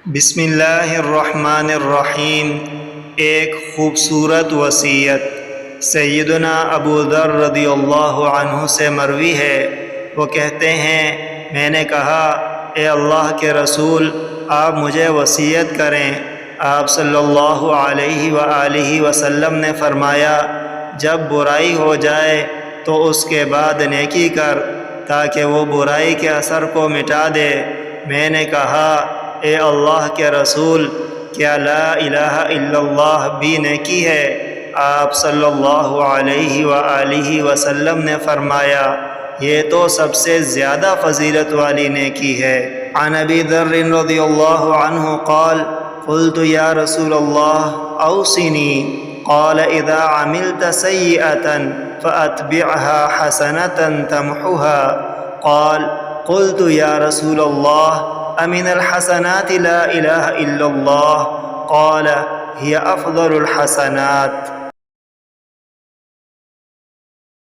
بسم اللہ الرحمن الرحیم۔ ایک خوبصورت وصیت سیدنا ابو ذر رضی اللہ عنہ سے مروی ہے۔ وہ کہتے ہیں، میں نے کہا، اے اللہ کے رسول، آپ مجھے وصیت کریں۔ آپ صلی اللہ علیہ وآلہ وسلم نے فرمایا، جب برائی ہو جائے تو اس کے بعد نیکی کر تاکہ وہ برائی کے اثر کو مٹا دے۔ میں نے کہا، اے اللہ کے رسول، کیا لا الہ الا اللہ بھی نیکی ہے؟ آپ صلی اللہ علیہ وآلہ وسلم نے فرمایا، یہ تو سب سے زیادہ فضیلت والی نیکی ہے۔ عن ابی ذر رضی اللہ عنہ قال قلت یا رسول اللہ اوصنی قال اذا عملت سیئة فاتبعها حسنة تمحها قال قلت یا رسول اللہ امن الحسنات لا الہ الا اللہ قال هي افضل الحسنات۔